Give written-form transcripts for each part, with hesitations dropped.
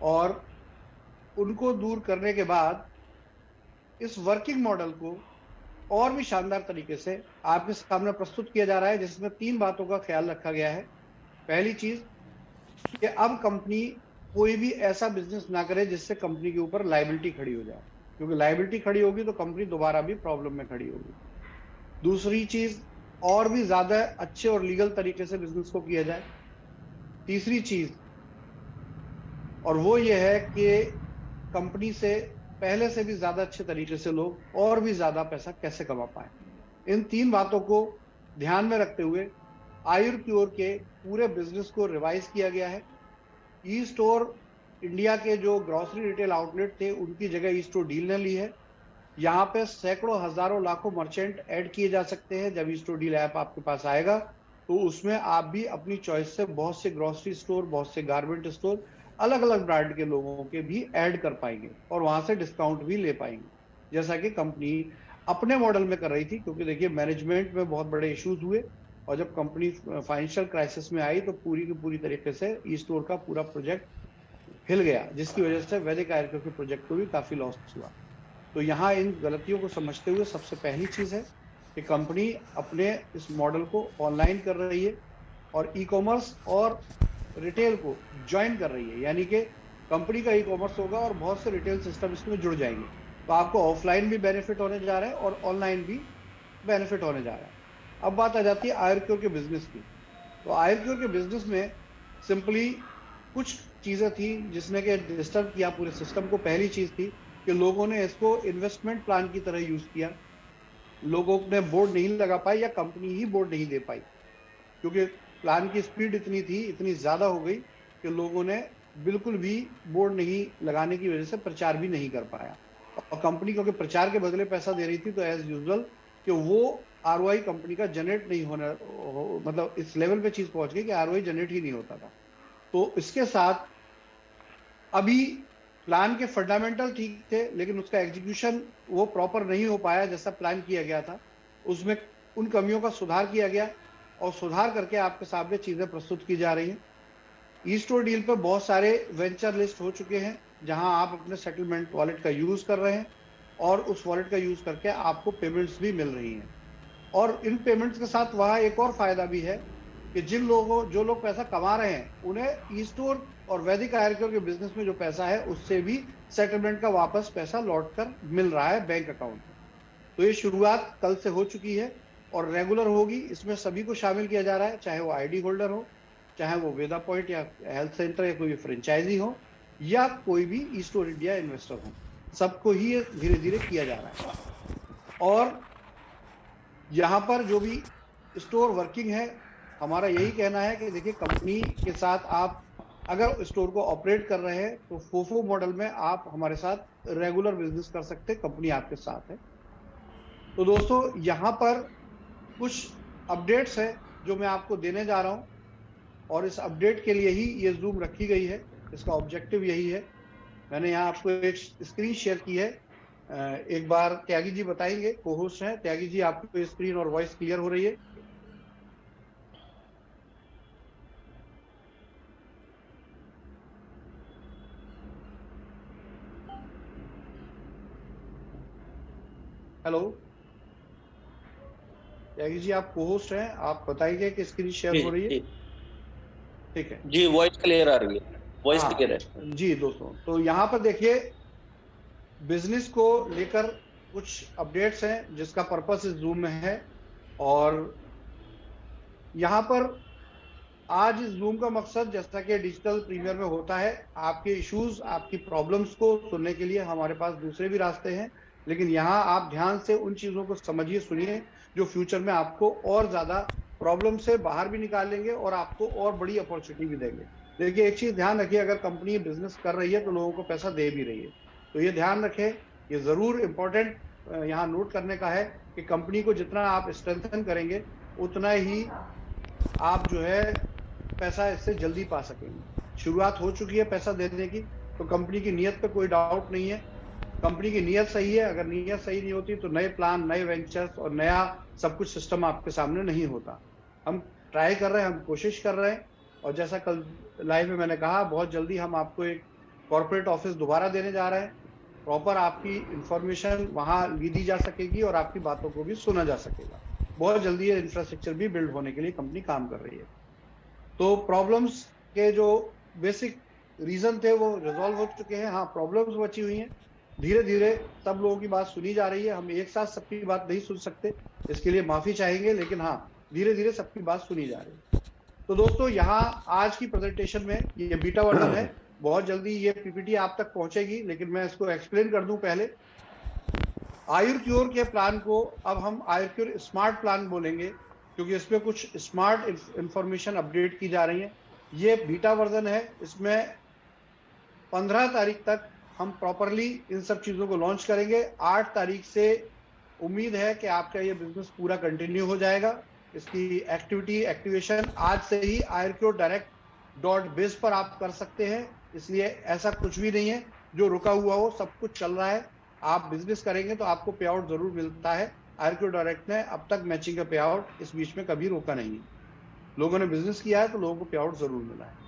और उनको दूर करने के बाद इस वर्किंग मॉडल को और भी शानदार तरीके से आपके सामने प्रस्तुत किया जा रहा है, जिसमें 3 बातों का ख्याल रखा गया है। पहली चीज कि अब कंपनी कोई भी ऐसा बिजनेस ना करे जिससे कंपनी के ऊपर लायबिलिटी खड़ी हो जाए, क्योंकि लायबिलिटी खड़ी होगी तो कंपनी दोबारा भी प्रॉब्लम में खड़ी होगी। दूसरी चीज, और भी ज्यादा अच्छे और लीगल तरीके से बिजनेस को किया जाए। तीसरी चीज, और वो ये है कि कंपनी से पहले से भी ज्यादा अच्छे तरीके से लोग और भी ज्यादा पैसा कैसे कमा पाए। इन 3 बातों को ध्यान में रखते हुए आयुर क्योर के पूरे बिजनेस को रिवाइज किया गया है। ई स्टोर इंडिया के जो ग्रोसरी रिटेल आउटलेट थे उनकी जगह ई स्टोर डील ने ली है। यहाँ पे सैकड़ों हजारों लाखों मर्चेंट ऐड किए जा सकते हैं। जब ई स्टोर डील ऐप आपके पास आएगा तो उसमें आप भी अपनी चॉइस से बहुत से ग्रोसरी स्टोर, बहुत से गारमेंट स्टोर, अलग अलग ब्रांड के लोगों के भी ऐड कर पाएंगे और वहां से डिस्काउंट भी ले पाएंगे, जैसा कि कंपनी अपने मॉडल में कर रही थी। क्योंकि देखिए, मैनेजमेंट में बहुत बड़े इश्यूज हुए और जब कंपनी फाइनेंशियल क्राइसिस में आई तो पूरी की पूरी तरीके से ई स्टोर का पूरा प्रोजेक्ट हिल गया, जिसकी वजह से वैदिक आयुर्वेद के प्रोजेक्ट को भी काफी लॉस हुआ। तो यहाँ इन गलतियों को समझते हुए सबसे पहली चीज है कि कंपनी अपने इस मॉडल को ऑनलाइन कर रही है और ई कॉमर्स और रिटेल को ज्वाइन कर रही है, यानी कि कंपनी का ई कॉमर्स होगा और बहुत से रिटेल सिस्टम इसमें जुड़ जाएंगे। तो आपको ऑफलाइन भी बेनिफिट होने जा रहा है और ऑनलाइन भी बेनिफिट होने जा रहा है। अब बात आ जाती है आयुर्क्योर के बिजनेस की। तो आयुर्क्योर के बिजनेस में सिंपली कुछ चीजें थी जिसने के डिस्टर्ब किया पूरे सिस्टम को। पहली चीज थी कि लोगों ने इसको इन्वेस्टमेंट प्लान की तरह यूज किया। लोगों ने बोर्ड नहीं लगा पाई या कंपनी ही बोर्ड नहीं दे पाई, क्योंकि प्लान की स्पीड इतनी थी, इतनी ज्यादा हो गई कि लोगों ने बिल्कुल भी बोर्ड नहीं लगाने की वजह से प्रचार भी नहीं कर पाया। और कंपनी क्योंकि प्रचार के बदले पैसा दे रही थी तो एज यूजुअल कि वो आरओआई कंपनी का जनरेट नहीं होना मतलब इस लेवल पे चीज पहुंच गई कि आरओआई जनरेट ही नहीं होता था। तो इसके साथ अभी प्लान के फंडामेंटल ठीक थे लेकिन उसका एग्जीक्यूशन वो प्रॉपर नहीं हो पाया जैसा प्लान किया गया था। उसमें उन कमियों का सुधार किया गया और सुधार करके आपके सामने चीजें प्रस्तुत की जा रही हैं। ई स्टोर डील पे बहुत सारे वेंचर लिस्ट हो चुके हैं जहां आप अपने सेटलमेंट वॉलेट का यूज कर रहे हैं और उस वॉलेट का यूज करके आपको पेमेंट्स भी मिल रही हैं। और इन पेमेंट्स के साथ वहां एक और फायदा भी है कि जो लोग पैसा कमा रहे हैं उन्हें ई स्टोर और वैदिक आयुर्वेद के बिजनेस में जो पैसा है उससे भी सेटलमेंट का वापस पैसा लौट कर मिल रहा है बैंक अकाउंट में। तो ये शुरुआत कल से हो चुकी है और रेगुलर होगी। इसमें सभी को शामिल किया जा रहा है, चाहे वो आईडी होल्डर हो, चाहे वो वेदा पॉइंट या हेल्थ सेंटर या कोई भी फ्रेंचाइजी हो, या कोई भी ई स्टोर इंडिया इन्वेस्टर हो, सबको ही धीरे धीरे किया जा रहा है। और यहां पर जो भी स्टोर वर्किंग है, हमारा यही कहना है कि देखिए, कंपनी के साथ आप अगर स्टोर को ऑपरेट कर रहे हैं तो फोफो मॉडल में आप हमारे साथ रेगुलर बिजनेस कर सकते हैं, कंपनी आपके साथ है। तो दोस्तों, यहां पर कुछ अपडेट्स है जो मैं आपको देने जा रहा हूं और इस अपडेट के लिए ही ये जूम रखी गई है। इसका ऑब्जेक्टिव यही है। मैंने यहाँ आपको एक स्क्रीन शेयर की है। एक बार त्यागी जी बताएंगे, को होस्ट है त्यागी जी, आपको स्क्रीन और वॉइस क्लियर हो रही है? हेलो त्यागी जी, आप को होस्ट हैं, आप बताइए कि स्क्रीन शेयर जी हो रही है? जी ठीक है। जी, वॉइस क्लियर आ रही है, वॉइस क्लियर है। हाँ जी दोस्तों, तो यहाँ पर देखिए, बिजनेस को लेकर कुछ अपडेट्स हैं जिसका पर्पस इस जूम में है। और यहाँ पर आज इस जूम का मकसद, जैसा कि डिजिटल प्रीमियर में होता है, आपके इश्यूज, आपकी प्रॉब्लम्स को सुनने के लिए हमारे पास दूसरे भी रास्ते हैं, लेकिन यहाँ आप ध्यान से उन चीजों को समझिए, सुनिए, जो फ्यूचर में आपको और ज्यादा प्रॉब्लम से बाहर भी निकालेंगे और आपको और बड़ी अपॉर्चुनिटी भी देंगे। देखिए, एक चीज ध्यान रखिए, अगर कंपनी बिजनेस कर रही है तो लोगों को पैसा दे भी रही है। तो ये ध्यान रखें, ये जरूर इंपॉर्टेंट यहाँ नोट करने का है कि कंपनी को जितना आप स्ट्रेंथन करेंगे उतना ही आप जो है पैसा इससे जल्दी पा सकेंगे। शुरुआत हो चुकी है पैसा देने की, तो कंपनी की नीयत पे कोई डाउट नहीं है। कंपनी की नीयत सही है, अगर नीयत सही नहीं होती तो नए प्लान, नए वेंचर्स और नया सब कुछ सिस्टम आपके सामने नहीं होता। हम ट्राई कर रहे हैं, हम कोशिश कर रहे हैं, और जैसा कल लाइव में मैंने कहा, बहुत जल्दी हम आपको एक कॉर्पोरेट ऑफिस दोबारा देने जा रहे हैं, प्रॉपर आपकी इंफॉर्मेशन वहां ली जा सकेगी और आपकी बातों को भी सुना जा सकेगा। बहुत जल्दी ये इंफ्रास्ट्रक्चर भी बिल्ड होने के लिए कंपनी काम कर रही है। तो प्रॉब्लम्स के जो बेसिक रीजन थे वो रिजॉल्व हो चुके हैं। हाँ, प्रॉब्लम्स बची हुई हैं। धीरे धीरे सब लोगों की बात सुनी जा रही है। हम एक साथ सबकी बात नहीं सुन सकते, इसके लिए माफी चाहेंगे, लेकिन हाँ, धीरे धीरे सबकी बात सुनी जा रही है। तो दोस्तों, यहाँ आज की प्रेजेंटेशन में ये बीटा वर्जन है, बहुत जल्दी ये पीपीटी आप तक पहुंचेगी, लेकिन मैं इसको एक्सप्लेन कर दूं पहले। आयुर्क्योर के प्लान को अब हम आयुर्क्योर स्मार्ट प्लान बोलेंगे, क्योंकि इसमें कुछ स्मार्ट इंफॉर्मेशन अपडेट की जा रही है। ये बीटा वर्जन है, इसमें 15 तारीख तक हम प्रॉपरली इन सब चीजों को लॉन्च करेंगे। 8 तारीख से उम्मीद है कि आपका ये बिजनेस पूरा कंटिन्यू हो जाएगा। इसकी एक्टिवेशन आज से ही IRCure-Direct.biz पर आप कर सकते हैं, इसलिए ऐसा कुछ भी नहीं है जो रुका हुआ हो, सब कुछ चल रहा है। आप बिजनेस करेंगे तो आपको पे आउट जरूर मिलता है। IRCure-Direct ने अब तक मैचिंग का पे आउट इस बीच में कभी रोका नहीं है। लोगों ने बिजनेस किया है तो लोगों को पे आउट जरूर मिला है।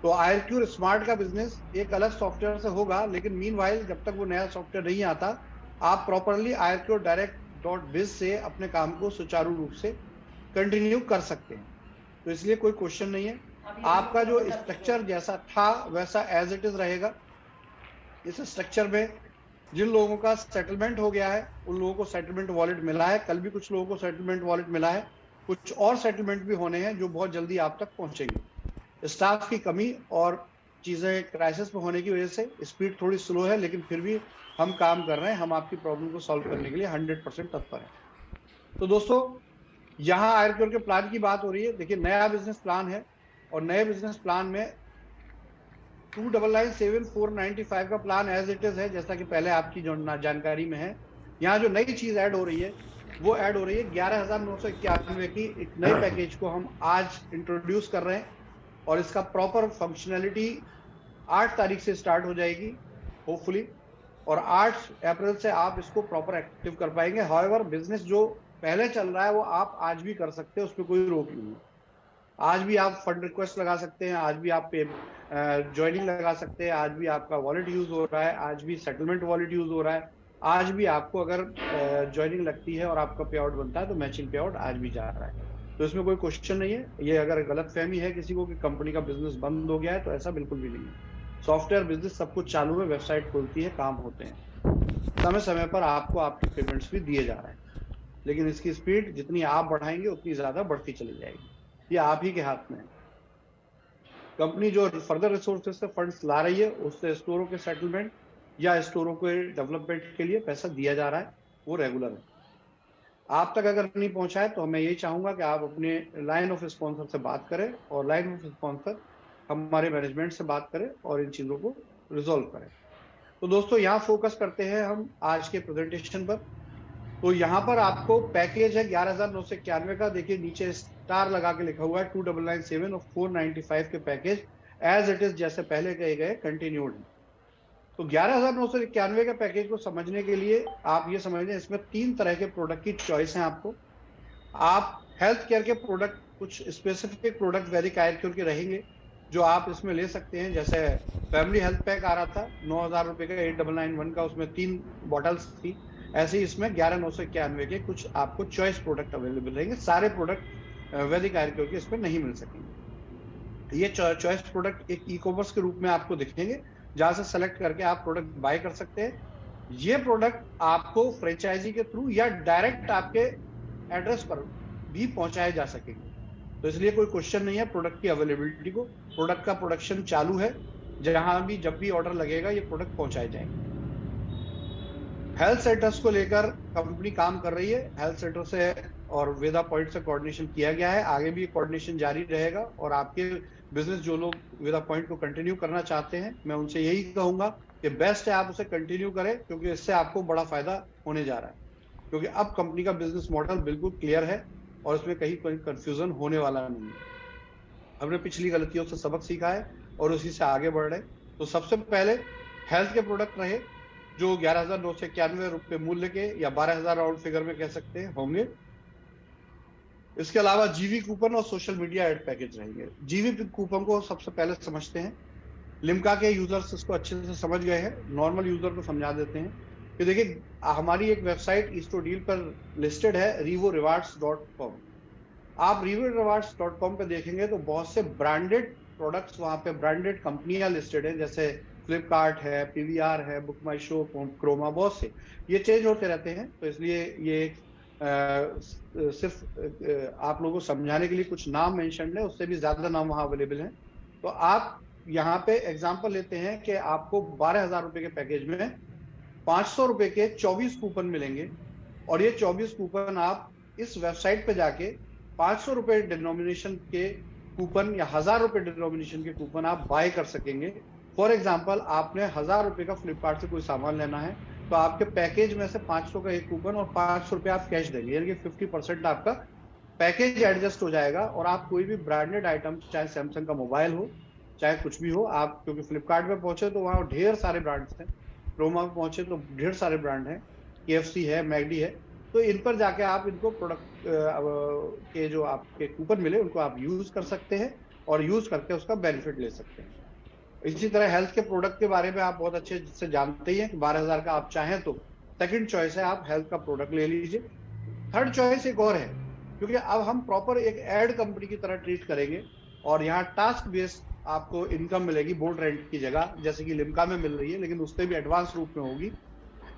तो IRCure स्मार्ट का बिजनेस एक अलग सॉफ्टवेयर से होगा, लेकिन मीनवाइल जब तक वो नया सॉफ्टवेयर नहीं आता, आप प्रॉपरली IRCure-Direct.biz से अपने काम को सुचारू रूप से कंटिन्यू कर सकते हैं। तो इसलिए कोई क्वेश्चन नहीं है। आपका जो स्ट्रक्चर जैसा था वैसा एज इट इज रहेगा। इस स्ट्रक्चर में जिन लोगों का सेटलमेंट हो गया है उन लोगों को सेटलमेंट वॉलेट मिला है। कल भी कुछ लोगों को सेटलमेंट वॉलेट मिला है, कुछ और सेटलमेंट भी होने हैं जो बहुत जल्दी आप तक पहुंचेंगे। स्टाफ की कमी और चीजें क्राइसिस में होने की वजह से स्पीड थोड़ी स्लो है, लेकिन फिर भी हम काम कर रहे हैं। हम आपकी प्रॉब्लम को सॉल्व करने के लिए 100% तत्पर है। तो दोस्तों, यहाँ IRCure के प्लान की बात हो रही है। देखिए, नया बिजनेस प्लान है और नए बिजनेस प्लान में 2,99,7,495 का प्लान एज इट इज है, जैसा कि पहले आपकी जो जानकारी में है। यहाँ जो नई चीज ऐड हो रही है वो ऐड हो रही है 11,991 की एक नई पैकेज को हम आज इंट्रोड्यूस कर रहे हैं, और इसका प्रॉपर फंक्शनैलिटी 8 तारीख से स्टार्ट हो जाएगी होपफुली, और 8 अप्रैल से आप इसको प्रॉपर एक्टिव कर पाएंगे। हाउएवर, बिजनेस जो पहले चल रहा है वो आप आज भी कर सकते हैं, उसमें कोई रोक नहीं है। आज भी आप फंड रिक्वेस्ट लगा सकते हैं, आज भी आप ज्वाइनिंग लगा सकते हैं, आज भी आपका वॉलेट यूज हो रहा है, आज भी सेटलमेंट वॉलेट यूज हो रहा है, आज भी आपको अगर ज्वाइनिंग लगती है और आपका पे आउट बनता है तो मैचिंग पे आउट आज भी जा रहा है। तो इसमें कोई क्वेश्चन नहीं है। ये अगर गलत फहमी है किसी को कि कंपनी का बिजनेस बंद हो गया है, तो ऐसा बिल्कुल भी नहीं है। सॉफ्टवेयर बिजनेस सब कुछ चालू है, वेबसाइट खुलती है, काम होते हैं, समय समय पर आपको आपकी पेमेंट्स भी दिए जा रहे हैं, लेकिन इसकी स्पीड जितनी आप बढ़ाएंगे उतनी ज्यादा बढ़ती चली जाएगी। ये आप ही के हाथ में है। कंपनी जो फर्दर रिसोर्सेज से फंड्स ला रही है उससे स्टोरों के सेटलमेंट या स्टोरों के डेवलपमेंट के लिए पैसा दिया जा रहा है, वो रेगुलर है। आप तक अगर नहीं पहुंचा है तो मैं यही चाहूंगा कि आप अपने लाइन ऑफ स्पॉन्सर से बात करें, और लाइन ऑफ स्पॉन्सर हमारे मैनेजमेंट से बात करें और इन चीजों को रिजोल्व करें। तो दोस्तों, यहाँ फोकस करते हैं हम आज के प्रेजेंटेशन पर। तो यहाँ पर आपको पैकेज है 11,991 का। देखिए, नीचे स्टार लगा के लिखा हुआ है 2,997 और 495 के पैकेज एज इट इज जैसे पहले कहे गए कंटिन्यूड है। तो 11,991 के पैकेज को समझने के लिए आप ये समझ लें, इसमें 3 तरह के प्रोडक्ट की चॉइस है आपको। आप हेल्थ केयर के प्रोडक्ट, कुछ स्पेसिफिक प्रोडक्ट वैदिक IRCure के रहेंगे जो आप इसमें ले सकते हैं। जैसे फैमिली हेल्थ पैक आ रहा था 9,000 रुपए का, 8,991 का, उसमें 3 बॉटल्स थी। ऐसे ही इसमें 11,991 के कुछ आपको चॉइस प्रोडक्ट अवेलेबल रहेंगे। सारे प्रोडक्ट वैदिक IRCure के इसमें नहीं मिल सकेंगे। ये चॉइस प्रोडक्ट एक ई-कॉमर्स के रूप में आपको दिखेंगे, जहां से सेलेक्ट करके आप प्रोडक्ट बाय कर सकते हैं। ये प्रोडक्ट आपको फ्रेंचाइजी के थ्रू या डायरेक्ट आपके एड्रेस पर भी पहुंचाए जा सकेंगे। तो इसलिए कोई क्वेश्चन नहीं है प्रोडक्ट की अवेलेबिलिटी को। प्रोडक्ट का प्रोडक्शन चालू है, जहां भी जब भी ऑर्डर लगेगा ये प्रोडक्ट पहुंचाए जाएंगे। हेल्थ सेंटर्स को लेकर कंपनी काम कर रही है। हेल्थ सेंटर से और वेदा पॉइंट से कोऑर्डिनेशन किया गया है, आगे भी कोऑर्डिनेशन जारी रहेगा। और आपके बिजनेस जो लोग वेदा पॉइंट को कंटिन्यू करना चाहते हैं, मैं उनसे यही कहूंगा कि बेस्ट है आप उसे कंटिन्यू करें, क्योंकि इससे आपको बड़ा फायदा होने जा रहा है। क्योंकि अब कंपनी का बिजनेस मॉडल बिल्कुल क्लियर है और इसमें कहीं कोई कंफ्यूजन होने वाला नहीं है। हमने पिछली गलतियों से सबक सीखा है और उसी से आगे बढ़ रहे। तो सबसे पहले हेल्थ के प्रोडक्ट रहे जो 11,991 रुपए मूल्य के या 12,000 राउंड फिगर में कह सकते हैं होंगे। इसके अलावा जीवी कूपन और सोशल मीडिया एड पैकेज रहेंगे। जीवी कूपन को सबसे पहले समझते हैं। लिम्का के यूजर्स इसको अच्छे से समझ गए हैं, नॉर्मल यूजर को समझा देते हैं कि देखिए हमारी एक वेबसाइट ईस्टो डील पर लिस्टेड है revorewards.com। आप revorewards.com पे देखेंगे तो बहुत से ब्रांडेड प्रोडक्ट्स वहां पे, ब्रांडेड कंपनियां लिस्टेड हैं, जैसे फ्लिपकार्ट है, पीवीआर है, बुक माई शो, क्रोमा, बहुत से। ये चेंज होते रहते हैं, तो इसलिए ये सिर्फ आप लोगों को समझाने के लिए कुछ नाम मेंशन है, उससे भी ज्यादा नाम वहां अवेलेबल हैं। तो आप यहाँ पे एग्जांपल लेते हैं कि आपको 12,000 रुपए के पैकेज में 500 रुपए के 24 कूपन मिलेंगे, और ये 24 कूपन आप इस वेबसाइट पे जाके 500 रुपए डिनोमिनेशन के कूपन या 1,000 रुपए डिनोमिनेशन के कूपन आप बाय कर सकेंगे। फॉर एग्जाम्पल आपने 1,000 रुपए का फ्लिपकार्ट से कोई सामान लेना है, तो आपके पैकेज में से 500 का एक कूपन और 500 रुपए आप कैश देंगे, यानी कि 50% आपका पैकेज एडजस्ट हो जाएगा। और आप कोई भी ब्रांडेड आइटम, चाहे सैमसंग का मोबाइल हो, चाहे कुछ भी हो, आप क्योंकि फ्लिपकार्ट पे पहुंचे तो वहां ढेर सारे ब्रांड्स हैं, क्रोमा पे पहुंचे तो ढेर सारे ब्रांड हैं, केएफसी है, मैगडी है, तो इन पर जाके आप इनको प्रोडक्ट के जो आपके कूपन मिले उनको आप यूज कर सकते हैं और यूज करके उसका बेनिफिट ले सकते हैं। इसी तरह हेल्थ के प्रोडक्ट के बारे में आप बहुत अच्छे से जानते ही हैं कि 12,000 का आप चाहें तो सेकंड चॉइस है, आप हेल्थ का प्रोडक्ट ले लीजिए। थर्ड चॉइस एक और है, क्योंकि अब हम प्रॉपर एक एड कंपनी की तरह ट्रीट करेंगे और यहाँ टास्क बेस्ड आपको इनकम मिलेगी बोल्ड रेंट की जगह, जैसे कि लिम्का में मिल रही है, लेकिन उससे भी एडवांस रूप में होगी।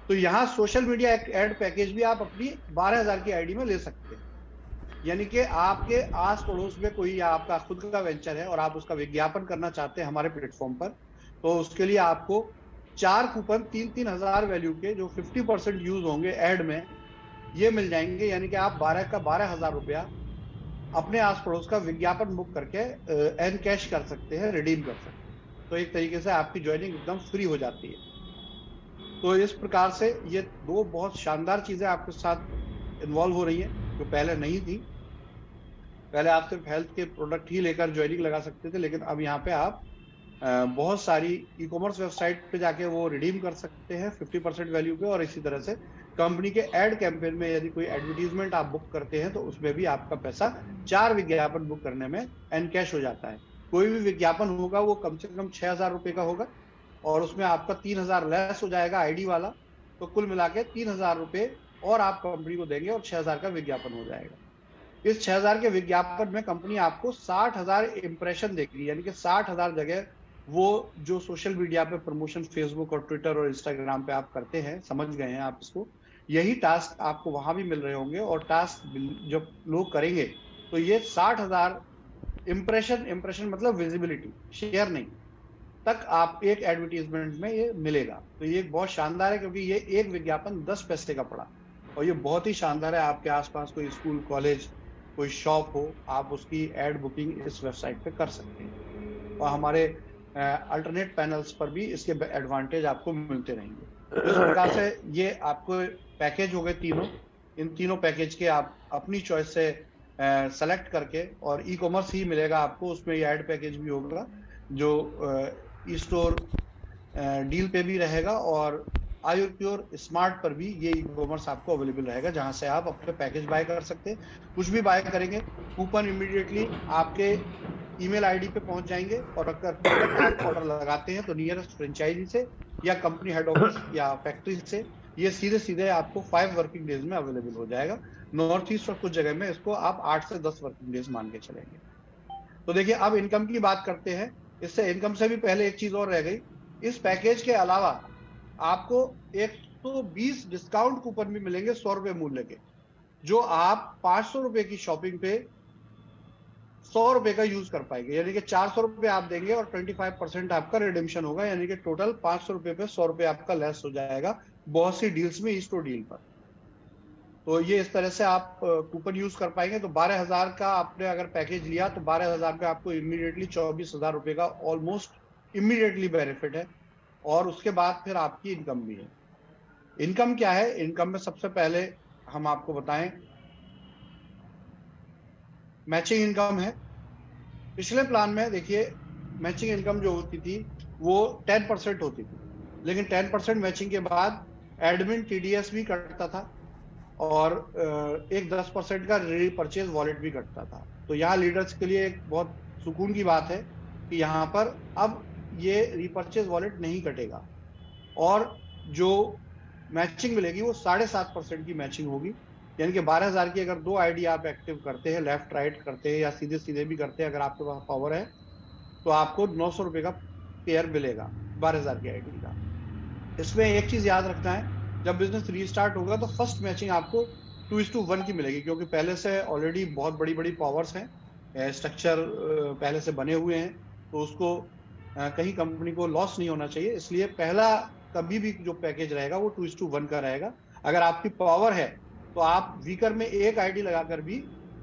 तो यहाँ सोशल मीडिया एड पैकेज भी आप अपनी 12,000 की आईडी में ले सकते हैं। यानी कि आपके आस पड़ोस में कोई आपका खुद का वेंचर है और आप उसका विज्ञापन करना चाहते हैं हमारे प्लेटफॉर्म पर, तो उसके लिए आपको 4 कूपन 3,000 वैल्यू के जो 50% यूज होंगे एड में, ये मिल जाएंगे। यानी कि आप 12 का 12,000 रुपया अपने आस पड़ोस का विज्ञापन बुक करके एन कैश कर सकते हैं, रिडीम कर सकते हैं। तो एक तरीके से आपकी ज्वाइनिंग एकदम फ्री हो जाती है। तो इस प्रकार से ये दो बहुत शानदार चीजें आपके साथ इन्वॉल्व हो रही हैं जो पहले नहीं थी। पहले आप सिर्फ हेल्थ के प्रोडक्ट ही लेकर ज्वाइनिंग लगा सकते थे, लेकिन अब यहाँ पे आप बहुत सारी ई कॉमर्स वेबसाइट पे जाके वो रिडीम कर सकते हैं 50% वैल्यू पे। और इसी तरह से कंपनी के एड कैंपेन में यदि कोई एडवर्टीजमेंट आप बुक करते हैं तो उसमें भी आपका पैसा 4 विज्ञापन बुक करने में एनकैश हो जाता है। कोई भी विज्ञापन होगा वो कम से कम 6,000 रुपए का होगा और उसमें आपका 3,000 लेस हो जाएगा आईडी वाला, तो कुल मिला के 3,000 रुपए और आप कंपनी को देंगे और 6,000 का विज्ञापन हो जाएगा। इस 6,000 के विज्ञापन में कंपनी आपको 60,000 इंप्रेशन देगी, यानी कि 60,000 जगह वो जो सोशल मीडिया पे प्रमोशन फेसबुक और ट्विटर और इंस्टाग्राम पे आप करते हैं, समझ गए हैं आप इसको, यही टास्क आपको वहां भी मिल रहे होंगे। और टास्क जब लोग करेंगे तो ये 60,000 इंप्रेशन मतलब विजिबिलिटी, शेयर नहीं, तक आप एक एडवर्टीजमेंट में ये मिलेगा। तो ये बहुत शानदार है, क्योंकि ये एक विज्ञापन 10 पैसे का पड़ा और ये बहुत ही शानदार है। आपके आसपास कोई स्कूल, कॉलेज, कोई शॉप हो, आप उसकी एड बुकिंग इस वेबसाइट पे कर सकते हैं और हमारे अल्टरनेट पैनल्स पर भी इसके एडवांटेज आपको मिलते रहेंगे। तो इस प्रकार से ये आपको पैकेज हो गए तीनों। इन तीनों पैकेज के आप अपनी चॉइस से सेलेक्ट करके, और ई कॉमर्स ही मिलेगा आपको, उसमें ये एड पैकेज भी होगा जो ई स्टोर डील पे भी रहेगा और आयुप्योर स्मार्ट पर भी ये ई कॉमर्स आपको अवेलेबल रहेगा, जहां से आप अपने पैकेज बाय कर सकते हैं। कुछ भी बाय करेंगे कूपन इमीडिएटली आपके ईमेल आईडी पे पहुंच जाएंगे, और अगर प्रोडक्ट आप ऑर्डर लगाते हैं तो नियरेस्ट फ्रेंचाइजी से या कंपनी हेड ऑफिस या फैक्ट्री से ये सीधे सीधे आपको 5 वर्किंग डेज में अवेलेबल हो जाएगा। नॉर्थ ईस्ट और कुछ जगह में इसको आप 8 से 10 वर्किंग डेज मान के चलेंगे। तो देखिए अब इनकम की बात करते हैं। इससे इनकम से भी पहले एक चीज और रह गई, इस पैकेज के अलावा आपको 120 डिस्काउंट कूपन भी मिलेंगे 100 रुपए मूल्य के, जो आप 500 रुपए की शॉपिंग पे 100 रुपए का यूज कर पाएंगे। यानी कि 400 रुपए आप देंगे और 25% आपका रिडेम्पशन होगा, यानी कि टोटल 500 रुपए पे 100 रुपए आपका लेस हो जाएगा बहुत सी डील्स में, ईस्टो डील पर। तो ये इस तरह से आप कूपन यूज कर पाएंगे। तो 12,000 का आपने अगर पैकेज लिया तो 12,000 पे आपको इमीडिएटली 24,000 रुपए का ऑलमोस्ट इमीडिएटली बेनिफिट है, और उसके बाद फिर आपकी इनकम भी है। इनकम क्या है? इनकम में सबसे पहले हम आपको बताएं, मैचिंग इनकम है। पिछले प्लान में देखिए मैचिंग इनकम जो होती थी वो 10% होती थी, लेकिन 10% मैचिंग के बाद एडमिन टीडीएस भी कटता था और एक 10% का रीपरचेज वॉलेट भी कटता था। तो यहाँ लीडर्स के लिए एक बहुत सुकून की बात है कि यहाँ पर अब ये रीपर्चेज वॉलेट नहीं कटेगा, और जो मैचिंग मिलेगी वो 7.5% की मैचिंग होगी। यानी कि 12,000 की अगर 2 आईडी आप एक्टिव करते हैं, लेफ्ट राइट करते हैं या सीधे सीधे भी करते हैं, अगर आपके पास पावर है, तो आपको 900 रुपए का पेयर मिलेगा 12,000 की आईडी का। इसमें एक चीज याद रखना है, जब बिजनेस रीस्टार्ट होगा तो फर्स्ट मैचिंग आपको 2:1 की मिलेगी, क्योंकि पहले से ऑलरेडी बहुत बड़ी बड़ी पावर्स हैं, स्ट्रक्चर पहले से बने हुए हैं, तो उसको कहीं कंपनी को लॉस नहीं होना चाहिए। इसलिए पहला कभी भी जो पैकेज रहेगा वो 2:1 का रहेगा। अगर आपकी पावर है तो आप वीकर में एक आईडी लगाकर भी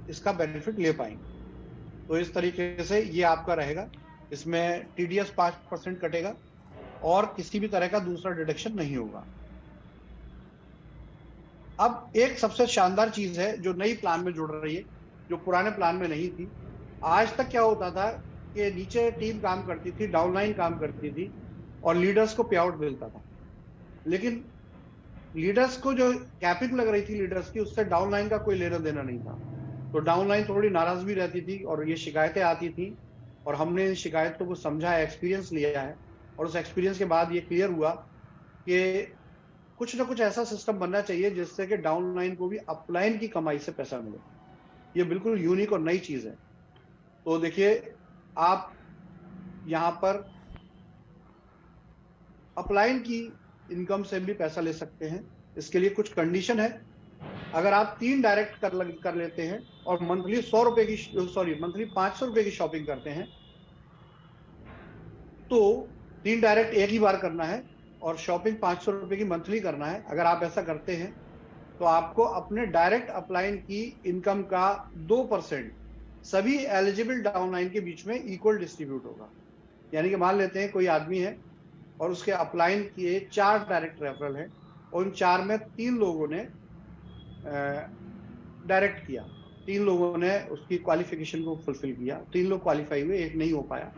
इसका बेनिफिट ले पाएंगे। तो इस तरीके से ये आपका रहेगा। इसमें टीडीएस 5% कटेगा और किसी भी तरह का दूसरा डिडक्शन नहीं होगा। अब एक सबसे शानदार चीज है जो नई प्लान में जुड़ रही है, जो पुराने प्लान में नहीं थी। आज तक क्या होता था कि नीचे टीम काम करती थी, डाउनलाइन काम करती थी, और लीडर्स को पे आउट मिलता था। लेकिन लीडर्स को जो कैपिंग लग रही थी लीडर्स की, उससे डाउनलाइन का कोई लेना देना नहीं था। तो डाउनलाइन थोड़ी नाराज भी रहती थी और ये शिकायतें आती थी, और हमने इन शिकायतों को समझा है, एक्सपीरियंस लिया है, और उस एक्सपीरियंस के बाद ये क्लियर हुआ कि कुछ ना कुछ ऐसा सिस्टम बनना चाहिए जिससे कि डाउनलाइन को भी अपलाइन की कमाई से पैसा मिले। ये बिल्कुल यूनिक और नई चीज है। तो देखिए, आप यहां पर अपलाइन की इनकम से भी पैसा ले सकते हैं। इसके लिए कुछ कंडीशन है। अगर आप 3 डायरेक्ट कर लेते हैं और मंथली 100 रुपए की, सॉरी, मंथली 500 रुपए की शॉपिंग करते हैं, तो 3 डायरेक्ट एक ही बार करना है और शॉपिंग 500 रुपए की मंथली करना है। अगर आप ऐसा करते हैं तो आपको अपने डायरेक्ट अपलाइन की इनकम का 2% सभी एलिजिबल डाउनलाइन के बीच में इक्वल डिस्ट्रीब्यूट होगा। यानी कि मान लेते हैं कोई आदमी है और उसके अपलाइन किए 4 डायरेक्ट रेफरल है, और उन 4 में 3 लोगों ने डायरेक्ट किया, 3 लोगों ने उसकी क्वालिफिकेशन को फुलफिल किया, 3 लोग क्वालिफाई हुए, एक नहीं हो पाया।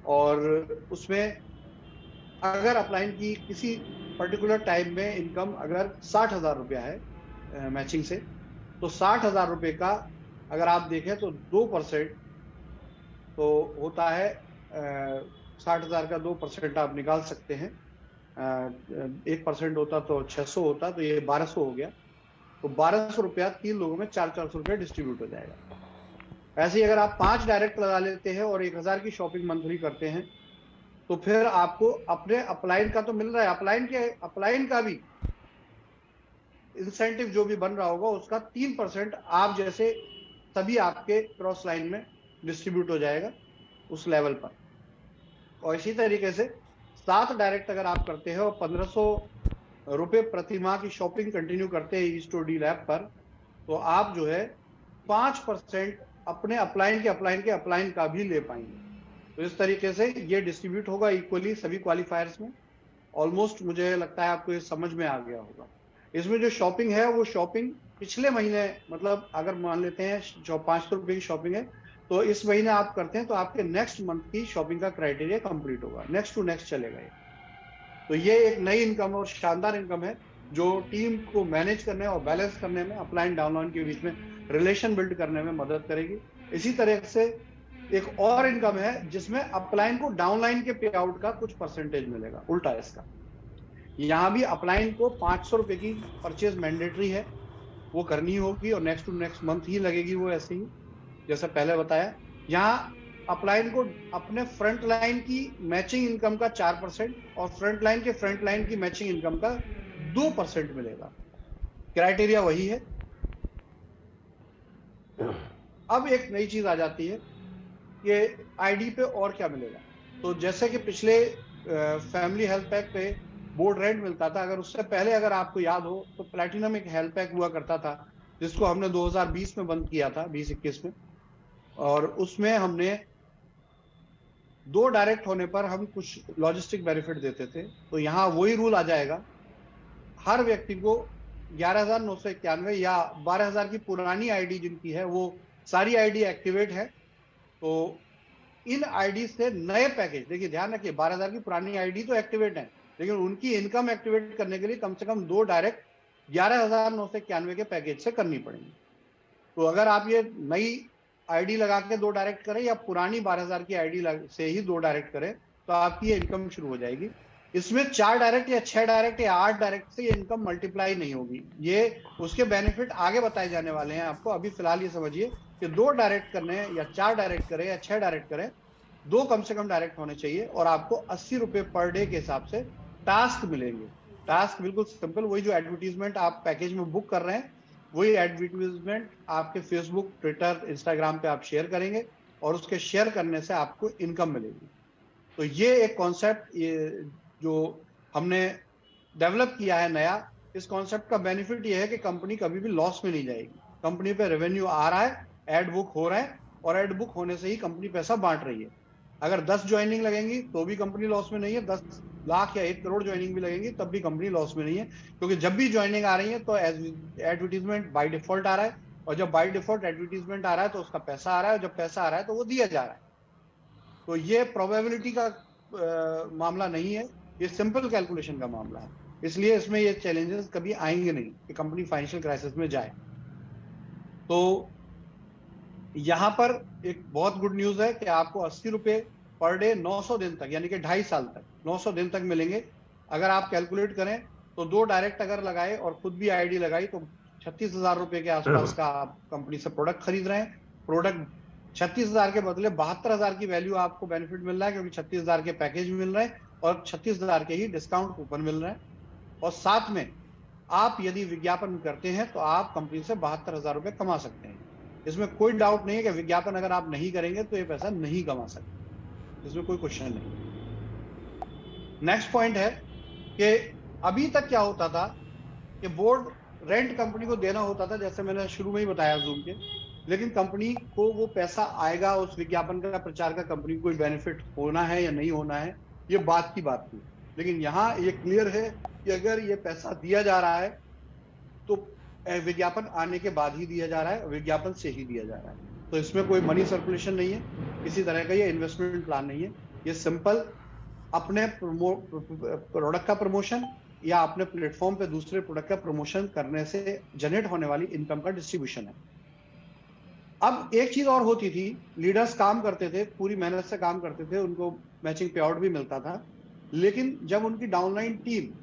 और उसमें अगर अपलाइन की किसी पर्टिकुलर टाइम में इनकम अगर 60,000 रुपया है मैचिंग से, तो 60,000 रुपये का अगर आप देखें तो 2% तो होता है, 60,000 का 2% आप निकाल सकते हैं। 1% होता तो 600 होता, तो ये 1200 हो गया। तो 1200 रुपया 3 लोगों में 400 रुपया डिस्ट्रीब्यूट हो जाएगा। ऐसे ही अगर आप 5 डायरेक्ट लगा लेते हैं और 1,000 की शॉपिंग मंथली करते हैं, तो फिर आपको अपने अपलाइन का तो मिल रहा है, अपलाइन का भी इंसेंटिव जो भी बन रहा होगा उसका 3% आप जैसे सभी आपके क्रॉस लाइन में डिस्ट्रीब्यूट हो जाएगा उस लेवल पर। और इसी तरीके से 7 डायरेक्ट अगर आप करते हैं और 1,500 रुपये प्रति माह की शॉपिंग कंटिन्यू करते हैं ई स्टोर डील ऐप पर, तो आप जो है 5% अपने अपलाइन का भी ले पाएंगे। तो इस तरीके से ये डिस्ट्रीब्यूट होगा इक्वली सभी क्वालिफायर्स में। ऑलमोस्ट मुझे लगता है आपको ये समझ में आ गया होगा। इसमें जो शॉपिंग है वो शॉपिंग पिछले महीने, मतलब अगर मान लेते हैं जो 500 रुपए की शॉपिंग है, तो इस महीने आप करते हैं तो आपके नेक्स्ट मंथ की शॉपिंग का क्राइटेरिया कंप्लीट होगा, नेक्स्ट टू नेक्स्ट चलेगा ये। तो ये एक नई इनकम और शानदार इनकम है जो टीम को मैनेज करने और बैलेंस करने में, अपलाइन डाउनलाइन के बीच में रिलेशन बिल्ड करने में मदद करेगी। इसी तरह से एक और इनकम है जिसमें अपलाइन को डाउनलाइन के पे आउट का कुछ परसेंटेज मिलेगा, उल्टा इसका। यहां भी अपलाइन को 500 रुपए की परचेज मैंडेटरी है, वो करनी होगी और नेक्स्ट टू नेक्स्ट मंथ ही लगेगी वो, ऐसे ही जैसे पहले बताया। यहाँ अपलाइन को अपने फ्रंट लाइन की मैचिंग इनकम का 4% और फ्रंट लाइन की मैचिंग इनकम का 2% मिलेगा। क्राइटेरिया वही है। अब एक नई चीज आ जाती है कि आईडी पे और क्या मिलेगा। तो जैसे कि पिछले फैमिली हेल्थ पैक पे बोर्ड रेंट मिलता था, अगर उससे पहले अगर आपको याद हो तो प्लेटिनम एक हेल्थ पैक हुआ करता था जिसको हमने 2020 में बंद किया था, 2021 में। और उसमें हमने 2 डायरेक्ट होने पर हम कुछ लॉजिस्टिक बेनिफिट देते थे। तो यहां वही रूल आ जाएगा, हर व्यक्ति को 11,991 या 12,000 की पुरानी आईडी जिनकी है वो सारी आईडी एक्टिवेट है, तो इन आईडी से नए पैकेज, देखिए ध्यान रखिए 12,000 की पुरानी आईडी तो एक्टिवेट है, लेकिन उनकी इनकम एक्टिवेट करने के लिए कम से कम 2 डायरेक्ट 11,991 के पैकेज से करनी पड़ेगी। तो अगर आप ये नई आईडी लगा के 2 डायरेक्ट करें या पुरानी 12,000 की आईडी से ही 2 डायरेक्ट करें, तो आपकी ये इनकम शुरू हो जाएगी। इसमें 4 डायरेक्ट या 6 डायरेक्ट या 8 डायरेक्ट से ये इनकम मल्टीप्लाई नहीं होगी। ये उसके बेनिफिट आगे बताए जाने वाले हैं आपको। अभी फिलहाल ये समझिए कि 2 डायरेक्ट करने हैं या 4 डायरेक्ट करें या 6 डायरेक्ट करें, 2 कम से कम डायरेक्ट होने चाहिए और आपको 80 रुपए पर डे के हिसाब से टास्क मिलेंगे। टास्क बिल्कुल सिंपल, वही जो एडवर्टीजमेंट आप पैकेज में बुक कर रहे हैं वही एडवर्टीजमेंट आपके फेसबुक, ट्विटर, इंस्टाग्राम पे आप शेयर करेंगे और उसके शेयर करने से आपको इनकम मिलेगी। तो ये एक कॉन्सेप्ट, ये जो हमने डेवलप किया है नया, इस कॉन्सेप्ट का बेनिफिट ये है कि कंपनी कभी भी लॉस में नहीं जाएगी। कंपनी पे रेवेन्यू आ रहा है, एड बुक हो रहा है और एड बुक होने से ही कंपनी पैसा बांट रही है। अगर 10 ज्वाइनिंग लगेंगी तो भी कंपनी लॉस में नहीं है, 10 लाख या 1 करोड़ ज्वाइनिंग भी लगेंगी तब भी कंपनी लॉस में नहीं है, क्योंकि जब भी ज्वाइनिंग आ रही है तो एडवर्टीजमेंट बाय डिफॉल्ट आ रहा है, और जब बाय डिफॉल्ट एडवर्टीजमेंट आ रहा है तो उसका पैसा आ रहा है, और जब पैसा आ रहा है तो वो दिया जा रहा है। तो ये प्रोबेबिलिटी का मामला नहीं है, ये सिंपल कैलकुलेशन का मामला है। इसलिए इसमें ये चैलेंजेस कभी आएंगे नहीं कि कंपनी फाइनेंशियल क्राइसिस में जाए। तो यहां पर एक बहुत गुड न्यूज है कि आपको 80 रुपए पर डे 900 दिन तक, यानी कि 2.5 साल तक 900 दिन तक मिलेंगे। अगर आप कैलकुलेट करें तो 2 डायरेक्ट अगर लगाए और खुद भी आईडी लगाई तो 36,000 रुपए के आसपास का आप कंपनी से प्रोडक्ट खरीद रहे हैं। प्रोडक्ट 36,000 के बदले 72,000 की वैल्यू आपको बेनिफिट मिल रहा है, क्योंकि 36,000 के पैकेज मिल रहे हैं और 36,000 के ही डिस्काउंट कूपन मिल रहे हैं। और साथ में आप यदि विज्ञापन करते हैं तो आप कंपनी से 72,000 रुपए कमा सकते हैं। इसमें कोई डाउट नहीं है कि विज्ञापन अगर आप नहीं करेंगे तो ये पैसा नहीं कमा सकते, इसमें कोई क्वेश्चन नहीं। नेक्स्ट पॉइंट है कि अभी तक क्या होता था कि बोर्ड रेंट कंपनी को देना होता था, जैसे मैंने शुरू में ही बताया जूम के, लेकिन कंपनी को वो पैसा आएगा उस विज्ञापन का प्रचार का, कंपनी को कोई बेनिफिट होना है या नहीं होना है ये बात की बात थी। लेकिन यहां ये क्लियर है कि अगर ये पैसा दिया जा रहा है तो विज्ञापन आने के बाद ही दिया जा रहा है, विज्ञापन से ही दिया जा रहा है। तो इसमें कोई मनी सर्कुलेशन नहीं है, किसी तरह का ये इन्वेस्टमेंट प्लान नहीं है। ये सिंपल अपने प्रोडक्ट का प्रमोशन या अपने प्लेटफॉर्म पे दूसरे प्रोडक्ट का प्रमोशन करने से जनरेट होने वाली इनकम का डिस्ट्रीब्यूशन है। अब एक चीज और होती थी, लीडर्स काम करते थे, पूरी मेहनत से काम करते थे, उनको मैचिंग पे आउट भी मिलता था, लेकिन जब उनकी डाउनलाइन टीम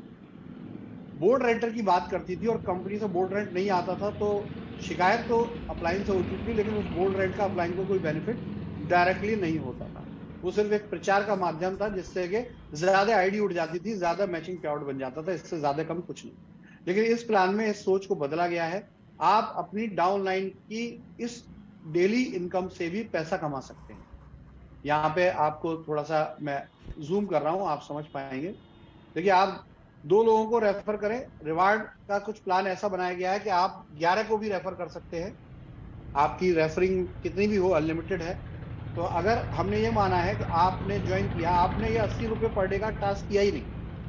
बोर्ड रेंटर की बात करती थी और कंपनी से बोर्ड रेंट नहीं आता था तो शिकायत तो अपलाइन से होती थी, लेकिन उस बोर्ड रेंट का अपलाइन को कोई बेनिफिट डायरेक्टली नहीं होता था। वो सिर्फ एक प्रचार का माध्यम था जिससे कि ज्यादा आईडी उठ जाती थी, ज्यादा मैचिंग पे आउट बन जाता था, इससे ज्यादा कम कुछ नहीं। लेकिन इस प्लान में इस सोच को बदला गया है। आप अपनी डाउनलाइन की इस डेली इनकम से भी पैसा कमा सकते हैं। यहाँ पे आपको थोड़ा सा मैं जूम कर रहा हूं, आप समझ पाएंगे। देखिए, आप 2 लोगों को रेफर करें, रिवार्ड का कुछ प्लान ऐसा बनाया गया है कि आप 11 को भी रेफर कर सकते हैं। आपकी रेफरिंग कितनी भी हो, अनलिमिटेड है। तो अगर हमने ये माना है कि आपने ज्वाइन किया, आपने ये 80 रुपए पर डे का टास्क किया ही नहीं,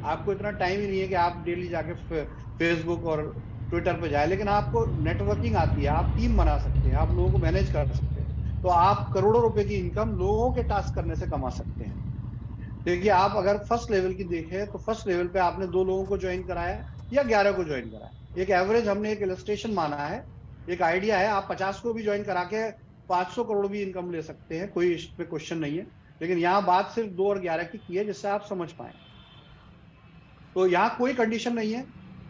आपको इतना टाइम ही नहीं है कि आप डेली जाके फेसबुक और ट्विटर पे जाए, लेकिन आपको नेटवर्किंग आती है, आप टीम बना सकते हैं, आप लोगों को मैनेज कर सकते हैं, तो आप करोड़ों रुपए की इनकम लोगों के टास्क करने से कमा सकते हैं। देखिए, आप अगर फर्स्ट लेवल की देखें तो फर्स्ट लेवल पे आपने 2 लोगों को ज्वाइन कराया या 11 को ज्वाइन कराया, एक एवरेज हमने एक इलस्ट्रेशन माना है, एक आइडिया है। आप 50 को भी ज्वाइन करा के 500 करोड़ भी इनकम ले सकते हैं, कोई इस पे क्वेश्चन नहीं है। लेकिन यहाँ बात सिर्फ 2 और 11 की है, जिससे आप समझ पाए। तो यहाँ कोई कंडीशन नहीं है,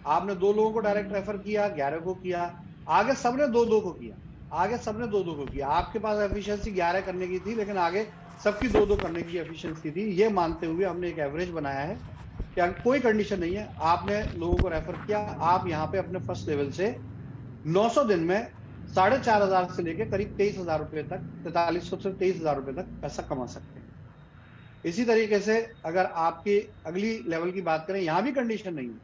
आपने 2 लोगों को डायरेक्ट रेफर किया, 11 को किया, आगे सबने 2-2 को किया, आगे सबने 2-2 को किया। आपके पास एफिशिएंसी 11 करने की थी, लेकिन आगे सबकी 2-2 करने की एफिशिएंसी थी। ये मानते हुए हमने एक एवरेज बनाया है कि कोई कंडीशन नहीं है, आपने लोगों को रेफर किया, आप यहाँ पे अपने फर्स्ट लेवल से 900 दिन में 4,500 से लेकर करीब 23,000 रुपए तक, 4300 से 23,000 रुपए तक पैसा कमा सकते हैं। इसी तरीके से अगर आपकी अगली लेवल की बात करें, यहां भी कंडीशन नहीं है,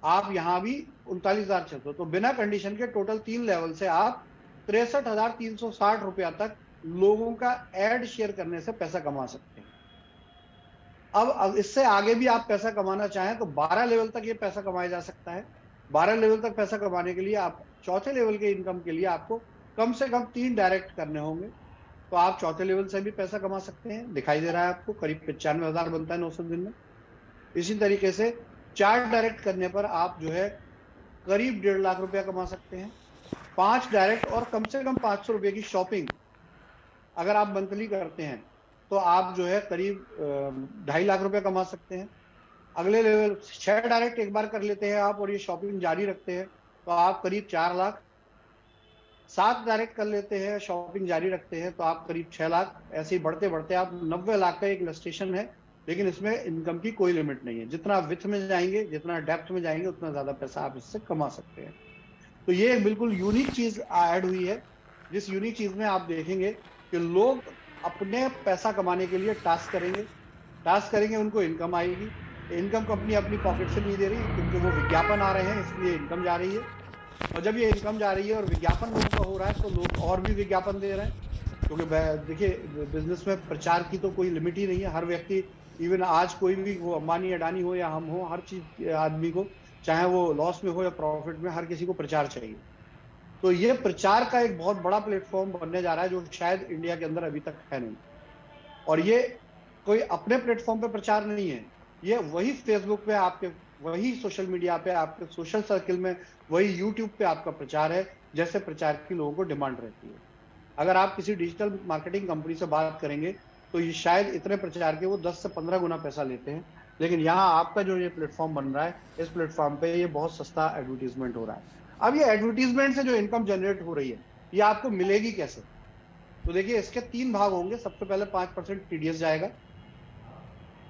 आप यहां भी 39,600, तो बिना कंडीशन के टोटल 3 लेवल से आप 63,360 रुपया तक लोगों का एड शेयर करने से पैसा कमा सकते हैं। अब इससे आगे भी आप पैसा कमाना चाहें तो 12 लेवल तक ये पैसा कमाया जा सकता है। 12 लेवल तक पैसा कमाने के लिए आप चौथे लेवल के इनकम के लिए आपको कम से कम 3 डायरेक्ट करने होंगे, तो आप चौथे लेवल से भी पैसा कमा सकते हैं। दिखाई दे रहा है आपको, करीब 95,000 बनता है 900 दिन में। इसी तरीके से 4 डायरेक्ट करने पर आप जो है करीब 1.5 लाख रुपया कमा सकते हैं। 5 डायरेक्ट और कम से कम 500 रुपए की शॉपिंग अगर आप मंथली करते हैं तो आप जो है करीब 2.5 लाख रुपए कमा सकते हैं। अगले लेवल 6 डायरेक्ट एक बार कर लेते हैं आप और ये शॉपिंग जारी रखते हैं तो आप करीब 4 लाख। 7 डायरेक्ट कर लेते हैं, शॉपिंग जारी रखते हैं तो आप करीब 6 लाख। ऐसे ही बढ़ते बढ़ते आप 90 लाख का एक इलस्ट्रेशन है। लेकिन इसमें इनकम की कोई लिमिट नहीं है, जितना विथ में जाएंगे, जितना डेप्थ में जाएंगे, उतना ज्यादा पैसा आप इससे कमा सकते हैं। तो ये एक बिल्कुल यूनिक चीज ऐड हुई है, जिस यूनिक चीज में आप देखेंगे कि लोग अपने पैसा कमाने के लिए टास्क करेंगे, उनको इनकम आएगी। इनकम कंपनी अपनी पॉकेट से नहीं दे रही, क्योंकि वो विज्ञापन आ रहे हैं इसलिए इनकम जा रही है। और जब ये इनकम जा रही है और विज्ञापन लोगों का हो रहा है तो लोग और भी विज्ञापन दे रहे हैं। क्योंकि देखिए, बिजनेस में प्रचार की तो कोई लिमिट ही नहीं है। हर व्यक्ति, इवन आज कोई भी हो, अंबानी अडानी हो या हम हो, हर चीज आदमी को, चाहे वो लॉस में हो या प्रॉफिट में, हर किसी को प्रचार चाहिए। तो ये प्रचार का एक बहुत बड़ा प्लेटफॉर्म बनने जा रहा है, जो शायद इंडिया के अंदर अभी तक है नहीं। और ये कोई अपने प्लेटफॉर्म पे प्रचार नहीं है, ये वही फेसबुक पे आपके, वही सोशल मीडिया पे आपके सोशल सर्किल में, वही यूट्यूब पे आपका प्रचार है, जैसे प्रचार की लोगों को डिमांड रहती है। अगर आप किसी डिजिटल मार्केटिंग कंपनी से बात करेंगे तो ये शायद इतने प्रचार के वो 10 से 15 गुना पैसा लेते हैं। लेकिन यहाँ आपका जो ये प्लेटफॉर्म बन रहा है, इस प्लेटफॉर्म पे ये बहुत सस्ता एडवर्टीजमेंट हो रहा है। अब ये एडवर्टीजमेंट से जो इनकम जनरेट हो रही है, ये आपको मिलेगी कैसे? तो देखिए, इसके 3 भाग होंगे। सबसे पहले 5% टीडीएस जाएगा।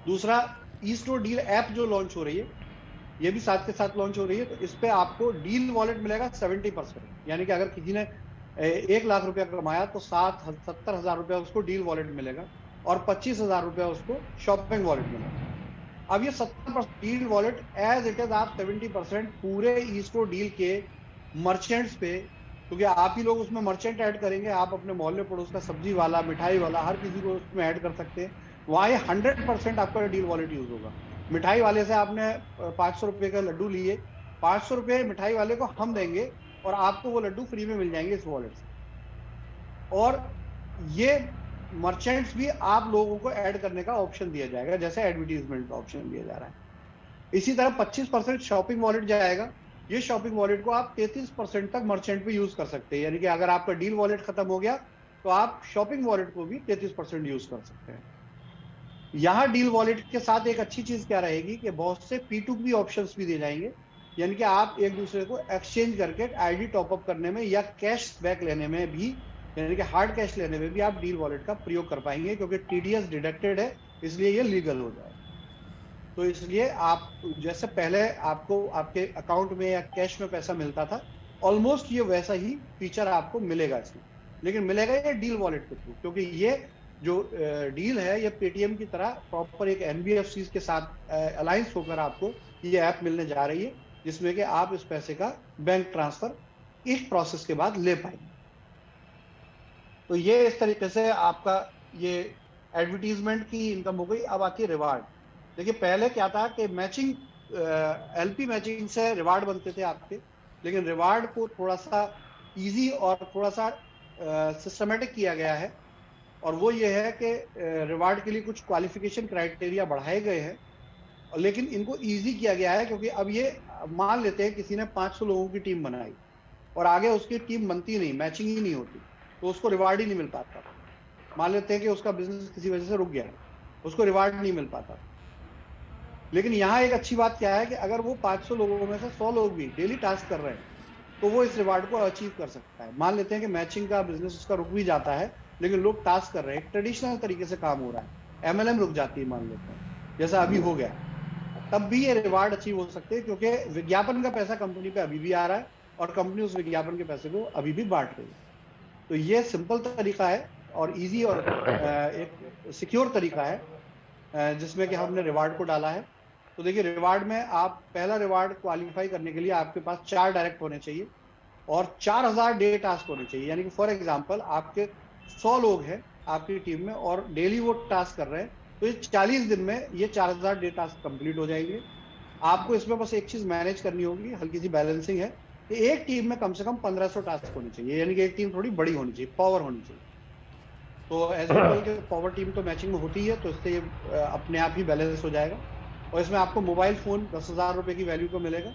दूसरा, ई स्टोर डील ऐप जो लॉन्च हो रही है, ये भी साथ के साथ लॉन्च हो रही है, तो इस पे आपको डील वॉलेट मिलेगा 70%। यानी कि अगर किसी ने 1 लाख रुपया कमाया तो 70,000 रुपया उसको डील वॉलेट मिलेगा और 25,000 रुपया उसको शॉपिंग वॉलेट मिलेगा। अब ये 70% deal wallet as it is, आप 70% पूरे ई स्टोर डील के मर्चेंट्स पे, क्योंकि आप ही लोग उसमें मर्चेंट ऐड करेंगे, आप अपने मोहल्ले पड़ोस का सब्जी वाला, मिठाई वाला, हर किसी को उसमें ऐड कर सकते हैं। वहां ये 100% आपका डील वॉलेट यूज होगा। मिठाई वाले से आपने 500 रुपए का लड्डू लिए, 500 रुपए मिठाई वाले को हम देंगे और आपको वो लड्डू फ्री में मिल जाएंगे इस वॉलेट से। और ये मर्चेंट्स भी आप लोगों को ऐड करने का ऑप्शन दिया जाएगा, जैसे एडवर्टीजमेंट का ऑप्शन दिया जा रहा है। इसी तरह 25% शॉपिंग वॉलेट जाएगा। ये शॉपिंग वॉलेट को आप 33% तक मर्चेंट पे यूज कर सकते हैं। यानी कि अगर आपका डील वॉलेट खत्म हो गया तो आप शॉपिंग वॉलेट को भी 33% यूज कर सकते हैं। यहाँ डील वॉलेट के साथ एक अच्छी चीज क्या रहेगी कि बहुत से P2P ऑप्शंस भी दे जाएंगे। यानी कि आप एक दूसरे को एक्सचेंज करके आईडी टॉपअप करने में या कैश बैक लेने में भी, यानी कि हार्ड कैश लेने में भी आप डील वॉलेट का प्रयोग कर पाएंगे, क्योंकि टीडीएस डिडक्टेड है, इसलिए ये लीगल हो जाएगा। तो इसलिए आप, जैसे पहले आपको आपके अकाउंट में या कैश में पैसा मिलता था, ऑलमोस्ट ये वैसा ही फीचर आपको मिलेगा इसमें। लेकिन मिलेगा ये डील वॉलेट के थ्रू, क्योंकि ये जो डील है, ये पेटीएम की तरह प्रॉपर एक एनबीएफसी के साथ अलायंस होकर आपको ये ऐप मिलने जा रही है, जिसमें कि आप इस पैसे का बैंक ट्रांसफर एक प्रोसेस के बाद ले पाएंगे। तो ये इस तरीके से आपका ये एडवर्टीजमेंट की इनकम हो गई। अब आती है रिवार्ड। देखिए, पहले क्या था कि मैचिंग, एलपी मैचिंग से रिवार्ड बनते थे आपके, लेकिन रिवार्ड को थोड़ा सा इजी और थोड़ा सा सिस्टमेटिक किया गया है। और वो ये है कि रिवार्ड के लिए कुछ क्वालिफिकेशन क्राइटेरिया बढ़ाए गए हैं, लेकिन इनको इजी किया गया है। क्योंकि अब ये मान लेते हैं किसी ने 500 लोगों की टीम बनाई और आगे उसकी टीम बनती नहीं, मैचिंग ही नहीं होती, तो उसको रिवार्ड ही नहीं मिल पाता। मान लेते हैं कि उसका बिजनेस किसी वजह से रुक गया, उसको रिवार्ड नहीं मिल पाता। लेकिन यहाँ एक अच्छी बात क्या है कि अगर वो 500 लोगों में से 100 लोग भी डेली टास्क कर रहे हैं तो वो इस रिवार्ड को अचीव कर सकता है। मान लेते हैं कि मैचिंग का बिजनेस उसका रुक भी जाता है, लेकिन लोग टास्क कर रहे हैं, ट्रेडिशनल तरीके से काम हो रहा है, एमएलएम रुक जाती है मान लेते हैं, जैसा अभी हो गया, तब भी ये रिवार्ड अचीव हो सकते हैं, क्योंकि विज्ञापन का पैसा कंपनी पे अभी भी आ रहा है और कंपनी उस विज्ञापन के पैसे को अभी भी बांट रही है। तो ये सिंपल तरीका है और इजी और एक सिक्योर तरीका है, जिसमें कि हमने रिवार्ड को डाला है। तो देखिए, रिवार्ड में आप, पहला रिवार्ड क्वालिफाई करने के लिए आपके पास 4 डायरेक्ट होने चाहिए और 4,000 डे टास्क होने चाहिए। यानी कि फॉर एग्जांपल आपके 100 लोग हैं आपकी टीम में और डेली वो टास्क कर रहे हैं, तो ये 40 दिन में ये 4,000 डे टास्क कंप्लीट हो जाएंगे। आपको इसमें बस एक चीज मैनेज करनी होगी, हल्की सी बैलेंसिंग है, कि एक टीम में कम से कम 1500 टास्क होने चाहिए। यानी कि एक टीम थोड़ी बड़ी होनी चाहिए, पावर होनी चाहिए। तो एज यूजुअल के पावर टीम तो मैचिंग में होती है, तो इससे ये अपने आप ही बैलेंस हो जाएगा। और इसमें आपको मोबाइल फोन 10,000 रुपए की वैल्यू का मिलेगा,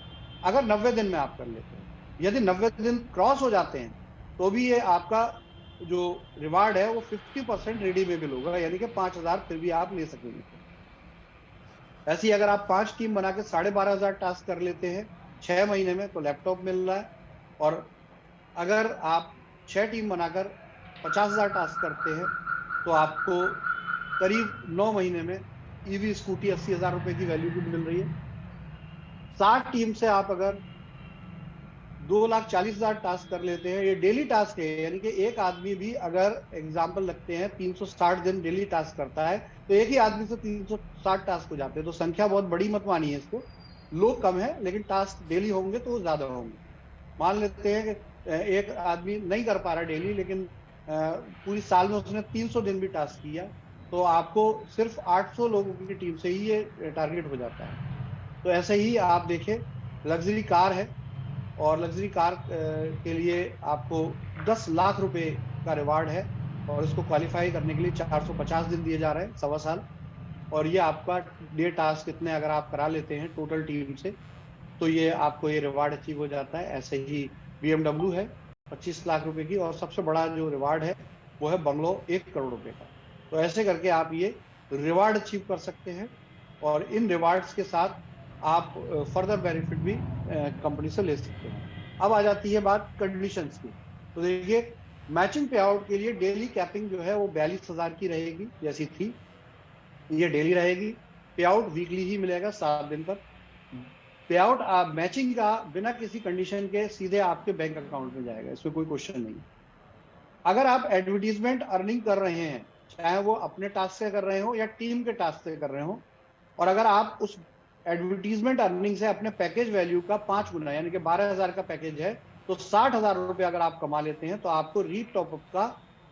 अगर 90 दिन में आप कर लेते हैं। यदि 90 दिन क्रॉस हो जाते हैं तो भी ये आपका जो रिवार्ड है वो 50% रिडीमेबल होगा, यानी कि 5,000 फिर भी आप ले सकेंगे। ऐसे ही अगर आप 5 टीम बना के 12,500 टास्क कर लेते हैं 6 महीने में, तो लैपटॉप मिल रहा है। और अगर आप 6 टीम बनाकर 50,000 टास्क करते हैं तो आपको करीब 9 महीने में ईवी स्कूटी 80,000 रुपए की वैल्यू की मिल रही है। 60 टीम से आप अगर 2,40,000 टास्क कर लेते हैं, ये डेली टास्क है, यानी कि एक आदमी भी अगर एग्जाम्पल लगते हैं 360 दिन डेली टास्क करता है, तो एक ही आदमी से 360 टास्क हो जाते हैं। तो संख्या बहुत बड़ी मत मानिए इसको, लोग कम है लेकिन टास्क डेली होंगे तो ज्यादा होंगे। मान लेते हैं कि एक आदमी नहीं कर पा रहा डेली, लेकिन पूरी साल में उसने 300 दिन भी टास्क किया, तो आपको सिर्फ 800 लोगों की टीम से ही ये टारगेट हो जाता है। तो ऐसे ही आप देखें, लग्जरी कार है, और लग्जरी कार के लिए आपको 10 लाख रुपए का रिवार्ड है, और इसको क्वालिफाई करने के लिए 450 दिन दिए जा रहे हैं, 1.25 साल। और ये आपका डे टास्क इतने अगर आप करा लेते हैं टोटल टीम से, तो ये आपको ये रिवार्ड अचीव हो जाता है। ऐसे ही BMW है 25 लाख रुपए की, और सबसे बड़ा जो रिवार्ड है वो है बंगलो 1 करोड़ रुपए का। तो ऐसे करके आप ये रिवार्ड अचीव कर सकते हैं, और इन रिवार्ड्स के साथ आप फर्दर बेनिफिट भी कंपनी से ले सकते हैं। अब आ जाती है बात कंडीशंस की। तो देखिए, मैचिंग पे आउट के लिए डेली कैपिंग जो है वो 42,000 की रहेगी जैसी थी, ये डेली रहेगी। पे आउट वीकली ही मिलेगा 7 दिन पर। पे आउट आप मैचिंग का बिना किसी कंडीशन के सीधे आपके बैंक अकाउंट में जाएगा, इसमें कोई क्वेश्चन नहीं। अगर आप एडवर्टीजमेंट अर्निंग कर रहे हैं, चाहे वो अपने टास्क से कर रहे हो या टीम के टास्क से कर रहे हो, और अगर आप उस एडवर्टीजमेंट अर्निंग से अपने पैकेज वैल्यू का 5 गुना यानी कि 12,000 का पैकेज है, तो 60,000 रुपए अगर आप कमा लेते हैं तो आपको रीटॉपअप का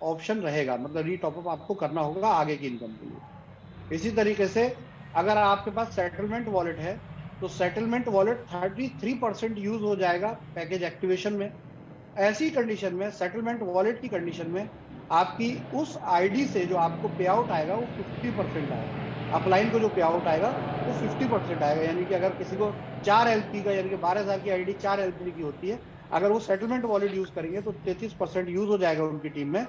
ऑप्शन रहेगा, मतलब रीटॉपअप आपको करना होगा आगे की इनकम के लिए। इसी तरीके से अगर आपके पास सेटलमेंट वॉलेट है, तो सेटलमेंट वॉलेट 33% यूज हो जाएगा पैकेज एक्टिवेशन में। ऐसी कंडीशन में, सेटलमेंट वॉलेट की कंडीशन में, आपकी उस आईडी से जो आपको पे आउट आएगा वो 50% आएगा। अपलाइन को जो पे आउट आएगा वो 50% आएगा, यानी कि अगर किसी को 4 LP का, यानी कि 12,000 की आईडी 4 LP की होती है, अगर वो सेटलमेंट वॉलेट यूज करेंगे तो 33% यूज हो जाएगा उनकी टीम में,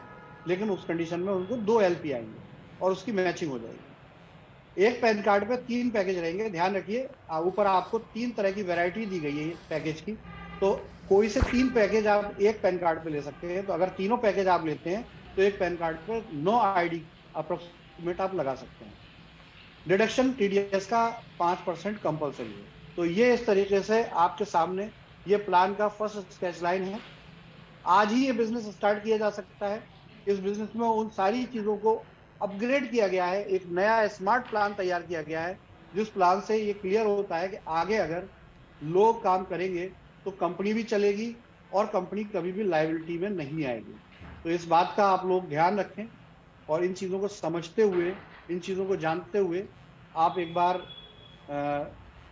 लेकिन उस कंडीशन में उनको 2 LP आएंगे और उसकी मैचिंग हो जाएगी। एक पैन कार्ड पे 3 पैकेज रहेंगे, ध्यान रखिए। ऊपर आपको 3 तरह की वैरायटी दी गई है पैकेज की, तो कोई से 3 पैकेज आप एक पैन कार्ड पे ले सकते हैं। तो अगर तीनों पैकेज आप लेते हैं तो एक पैन कार्ड पे 9 आईडी अप्रोक्सीमेट आप लगा सकते हैं। डिडक्शन TDS का 5% कंपलसरी है। तो ये इस तरीके से आपके सामने ये प्लान का फर्स्ट स्केच लाइन है। आज ही ये बिजनेस स्टार्ट किया जा सकता है। इस बिजनेस में उन सारी चीजों को अपग्रेड किया गया है, एक नया स्मार्ट प्लान तैयार किया गया है, जिस प्लान से ये क्लियर होता है कि आगे अगर लोग काम करेंगे तो कंपनी भी चलेगी, और कंपनी कभी भी लायबिलिटी में नहीं आएगी। तो इस बात का आप लोग ध्यान रखें, और इन चीजों को समझते हुए, इन चीजों को जानते हुए, आप एक बार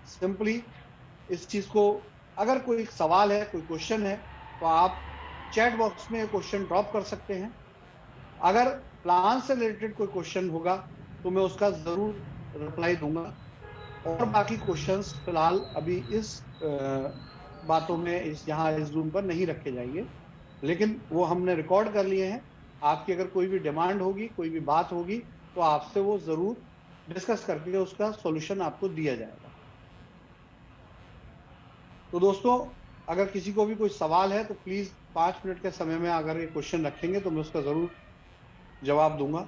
सिंपली इस चीज को, अगर कोई सवाल है, कोई क्वेश्चन है, तो आप चैट बॉक्स में क्वेश्चन ड्रॉप कर सकते हैं। अगर प्लान से रिलेटेड कोई क्वेश्चन होगा तो मैं उसका जरूर रिप्लाई दूंगा। और बाकी क्वेश्चंस फिलहाल अभी इस बातों में, इस यहाँ इस जूम पर नहीं रखे जाएंगे, लेकिन वो हमने रिकॉर्ड कर लिए हैं। आपकी अगर कोई भी डिमांड होगी, कोई भी बात होगी, तो आपसे वो जरूर डिस्कस करके उसका सॉल्यूशन आपको दिया जाएगा। तो दोस्तों, अगर किसी को भी कोई सवाल है तो प्लीज 5 मिनट के समय में अगर ये क्वेश्चन रखेंगे तो मैं उसका जरूर जवाब दूंगा।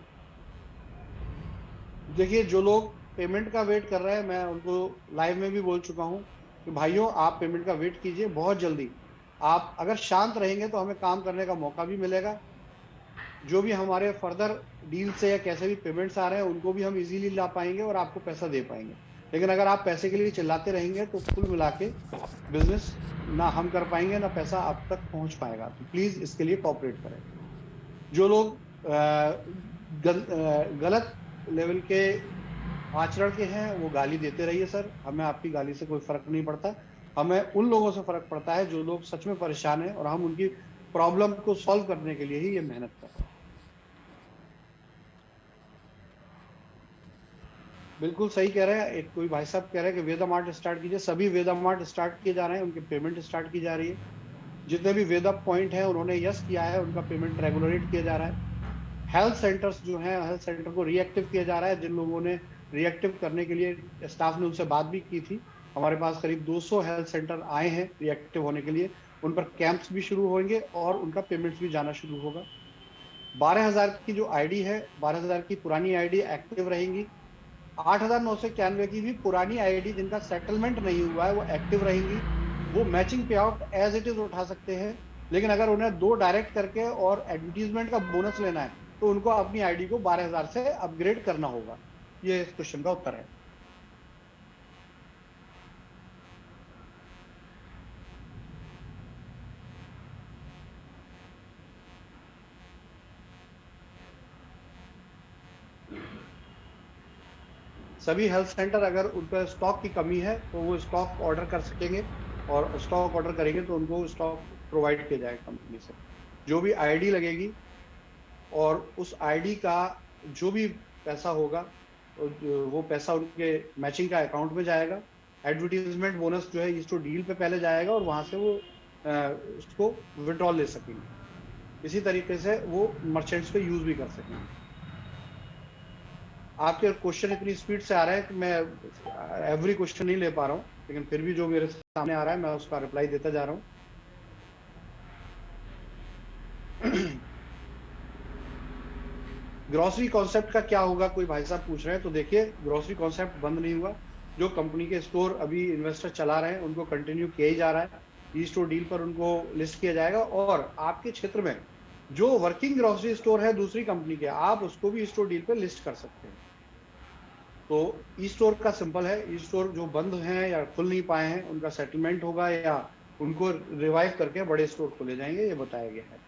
देखिए, जो लोग पेमेंट का वेट कर रहे हैं, मैं उनको लाइव में भी बोल चुका हूं कि भाइयों, आप पेमेंट का वेट कीजिए बहुत जल्दी। आप अगर शांत रहेंगे तो हमें काम करने का मौका भी मिलेगा। जो भी हमारे फर्दर डील से या कैसे भी पेमेंट्स आ रहे हैं उनको भी हम इजीली ला पाएंगे और आपको पैसा दे पाएंगे। लेकिन अगर आप पैसे के लिए चिल्लाते रहेंगे तो कुल मिला के बिजनेस ना हम कर पाएंगे, ना पैसा आप तक पहुंच पाएगा। तो प्लीज इसके लिए कॉपरेट करें। जो लोग गलत लेवल के आचरण के हैं वो गाली देते रहिए सर, हमें आपकी गाली से कोई फर्क नहीं पड़ता। हमें उन लोगों से फर्क पड़ता है जो लोग सच में परेशान हैं और हम उनकी प्रॉब्लम को सॉल्व करने के लिए ही ये मेहनत कर रहे हैं। बिल्कुल सही कह रहे हैं। एक कोई भाई साहब कह रहे हैं कि वेदा मार्ट स्टार्ट कीजिए। सभी वेदा मार्ट स्टार्ट किए जा रहे हैं, उनकी पेमेंट स्टार्ट की जा रही है। जितने भी वेदा पॉइंट है उन्होंने यस किया है, उनका पेमेंट रेगुलरेट किया जा रहा है। हेल्थ सेंटर्स जो हैं, हेल्थ सेंटर को रीएक्टिव किया जा रहा है। जिन लोगों ने रीएक्टिव करने के लिए स्टाफ ने उनसे बात भी की थी, हमारे पास करीब 200 हेल्थ सेंटर आए हैं रीएक्टिव होने के लिए। उन पर कैंप्स भी शुरू होंगे और उनका पेमेंट्स भी जाना शुरू होगा। 12,000 की जो आईडी है, 12,000 की पुरानी आईडी एक्टिव रहेंगी। 8,991 की भी पुरानी आईडी जिनका सेटलमेंट नहीं हुआ है वो एक्टिव रहेंगी। वो मैचिंग पे आउट एज इट इज उठा सकते हैं, लेकिन अगर उन्हें 2 डायरेक्ट करके और एडवर्टीजमेंट का बोनस लेना है तो उनको अपनी आईडी को 12,000 से अपग्रेड करना होगा। ये इस क्वेश्चन का उत्तर है। सभी हेल्थ सेंटर अगर उन पर स्टॉक की कमी है तो वो स्टॉक ऑर्डर कर सकेंगे, और स्टॉक ऑर्डर करेंगे तो उनको स्टॉक प्रोवाइड किया जाएगा कंपनी से। जो भी आईडी लगेगी और उस आईडी का जो भी पैसा होगा वो पैसा उनके मैचिंग का अकाउंट में जाएगा। एडवर्टीजमेंट बोनस जो है इस डील पे पहले जाएगा और वहां से वो उसको विड्रॉल ले सकेंगे। इसी तरीके से वो मर्चेंट्स पे यूज भी कर सकेंगे। आपके क्वेश्चन इतनी स्पीड से आ रहे हैं कि मैं एवरी क्वेश्चन नहीं ले पा रहा हूँ, लेकिन फिर भी जो मेरे सामने आ रहा है मैं उसका रिप्लाई देता जा रहा हूँ। ग्रोसरी कॉन्सेप्ट का क्या होगा, कोई भाई साहब पूछ रहे हैं। तो देखिए, ग्रोसरी कॉन्सेप्ट बंद नहीं हुआ। जो कंपनी के स्टोर अभी इन्वेस्टर चला रहे हैं उनको कंटिन्यू किया ही जा रहा है। ई स्टोर डील पर उनको लिस्ट किया जाएगा, और आपके क्षेत्र में जो वर्किंग ग्रोसरी स्टोर है दूसरी कंपनी के, आप उसको भी ई स्टोर डील पर लिस्ट कर सकते हैं। तो ई स्टोर का सिंपल है, ई स्टोर जो बंद हैं या खुल नहीं पाए हैं उनका सेटलमेंट होगा या उनको रिवाइव करके बड़े स्टोर खोले जाएंगे, ये बताया गया है।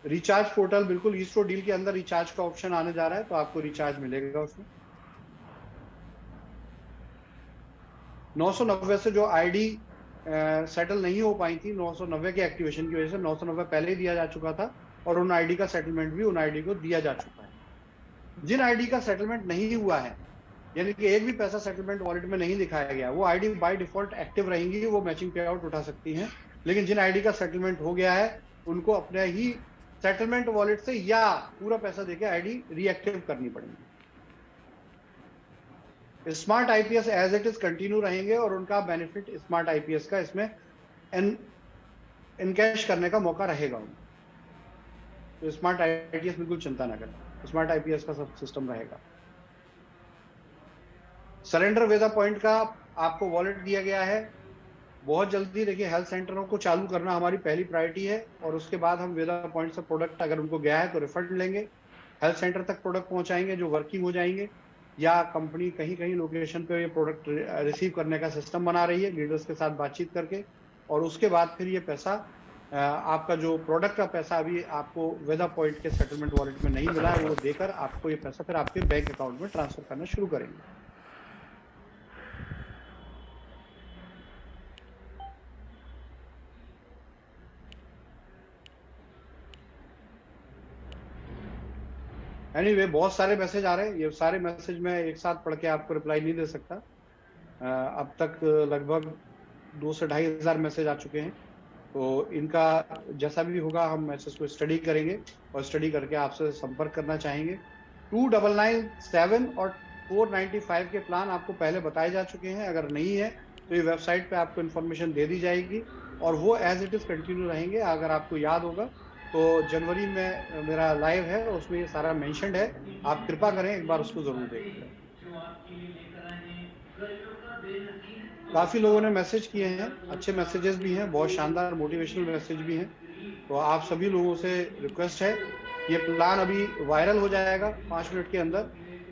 रिचार्ज पोर्टल, बिल्कुल ई स्टोर डील के अंदर रिचार्ज का ऑप्शन आने जा रहा है, तो आपको रिचार्ज मिलेगा उसमें। 990 से जो आईडी सेटल नहीं हो पाई थी, 990 के एक्टिवेशन की वजह से 990 पहले ही दिया जा चुका था, और उन आईडी का सेटलमेंट भी उन आईडी को दिया जा चुका है। जिन आईडी का सेटलमेंट नहीं हुआ है, यानी कि एक भी पैसा सेटलमेंट वॉलेट में नहीं दिखाया गया, वो आईडी बाय डिफॉल्ट एक्टिव रहेंगी, वो मैचिंग पे आउट उठा सकती हैं। लेकिन जिन आईडी का सेटलमेंट हो गया है उनको अपने ही सेटलमेंट वॉलेट से या पूरा पैसा देके आईडी रीएक्टिव करनी पड़ेगी। Smart IPs as it is continue रहेंगे और उनका बेनिफिट स्मार्ट आईपीएस का इसमें इनकैश करने का मौका रहेगा उनको। तो स्मार्ट आईपीएस बिल्कुल चिंता ना करें, स्मार्ट आईपीएस का सब सिस्टम रहेगा। सरेंडर वेदा पॉइंट का आपको वॉलेट दिया गया है। बहुत जल्दी देखिए, हेल्थ सेंटरों को चालू करना हमारी पहली प्रायोरिटी है, और उसके बाद हम वेदा पॉइंट से प्रोडक्ट अगर उनको गया है तो रिफंड लेंगे, हेल्थ सेंटर तक प्रोडक्ट पहुंचाएंगे जो वर्किंग हो जाएंगे, या कंपनी कहीं कहीं लोकेशन पे ये प्रोडक्ट रिसीव करने का सिस्टम बना रही है लीडर्स के साथ बातचीत करके। और उसके बाद फिर ये पैसा, आपका जो प्रोडक्ट का पैसा अभी आपको वेदा पॉइंट के सेटलमेंट वॉलेट में नहीं मिला है, वो देकर आपको ये पैसा फिर आपके बैंक अकाउंट में ट्रांसफर करना शुरू करेंगे। एनीवे, बहुत सारे मैसेज आ रहे हैं, ये सारे मैसेज मैं एक साथ पढ़ के आपको रिप्लाई नहीं दे सकता। अब तक लगभग 2 से 2,500 मैसेज आ चुके हैं, तो इनका जैसा भी होगा हम मैसेज को स्टडी करेंगे और स्टडी करके आपसे संपर्क करना चाहेंगे। 2997 और 495 के प्लान आपको पहले बताए जा चुके हैं, अगर नहीं है तो ये वेबसाइट पे आपको इन्फॉर्मेशन दे दी जाएगी और वो एज इट इज कंटिन्यू रहेंगे। अगर आपको याद होगा तो जनवरी में मेरा लाइव है, उसमें ये सारा मेंशन्ड है, आप कृपा करें एक बार उसको जरूर देख लें। काफी लोगों ने मैसेज किए हैं, अच्छे मैसेजेस भी हैं, बहुत शानदार मोटिवेशनल मैसेज भी हैं। तो आप सभी लोगों से रिक्वेस्ट है, ये प्लान अभी वायरल हो जाएगा 5 मिनट के अंदर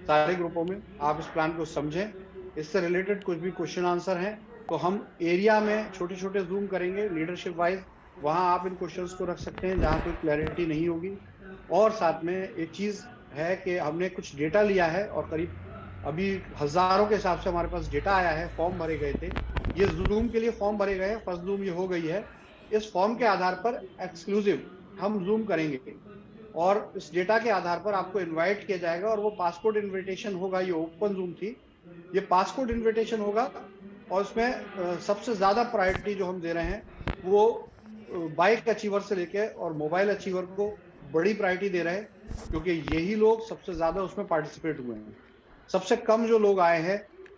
सारे ग्रुपों में। आप इस प्लान को समझें, इससे रिलेटेड कुछ भी क्वेश्चन आंसर हैं तो हम एरिया में छोटे छोटे जूम करेंगे लीडरशिप वाइज, वहां आप इन क्वेश्चंस को रख सकते हैं जहां कोई क्लैरिटी नहीं होगी। और साथ में एक चीज है कि हमने कुछ डेटा लिया है और करीब अभी हजारों के हिसाब से हमारे पास डेटा आया है, फॉर्म भरे गए थे, ये जूम के लिए फॉर्म भरे गए हैं, फर्स्ट जूम ये हो गई है। इस फॉर्म के आधार पर एक्सक्लूसिव हम जूम करेंगे और इस डेटा के आधार पर आपको इनवाइट किया जाएगा, और वो पासपोर्ट इनविटेशन होगा। ये ओपन जूम थी, ये पासपोर्ट इनविटेशन होगा और उसमें सबसे ज्यादा प्रायोरिटी जो हम दे रहे हैं वो बाइक अचीवर से लेके और मोबाइल अचीवर को बड़ी प्रायोरिटी दे रहे हैं, क्योंकि यही लोग सबसे ज्यादा उसमें पार्टिसिपेट हुए हैं। सबसे कम जो लोग आए हैं,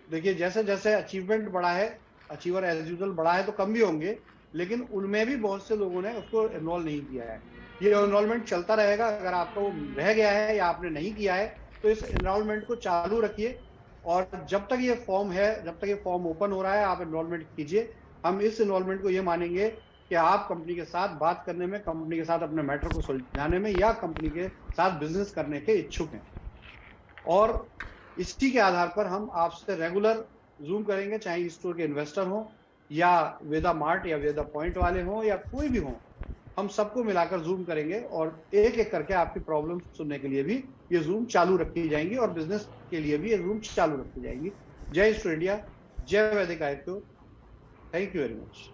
देखिए जैसे जैसे अचीवमेंट बढ़ा है, अचीवर एज यूजल बढ़ा है तो कम भी होंगे, लेकिन उनमें भी बहुत से लोगों ने उसको एनरोल नहीं किया है। ये एनरोलमेंट चलता रहेगा। अगर आपका वो रह गया है या आपने नहीं किया है तो इस एनरोलमेंट को चालू रखिए, और जब तक ये फॉर्म है, जब तक ये फॉर्म ओपन हो रहा है, आप एनरोलमेंट कीजिए। हम इस एनरोलमेंट को ये मानेंगे कि आप कंपनी के साथ बात करने में, कंपनी के साथ अपने मैटर को सुलझाने में, या कंपनी के साथ बिजनेस करने के इच्छुक हैं। और इसी के आधार पर हम आपसे रेगुलर जूम करेंगे, चाहे स्टोर के इन्वेस्टर हो, या वेदा मार्ट या वेदा पॉइंट वाले हों, या कोई भी हो, हम सबको मिलाकर जूम करेंगे और एक एक करके आपकी प्रॉब्लम सुनने के लिए भी ये जूम चालू रखी जाएंगी, और बिजनेस के लिए भी ये जूम चालू रखी जाएंगी। जय स्टोर इंडिया, जय वैदिक आयुक्त। Thank you very much.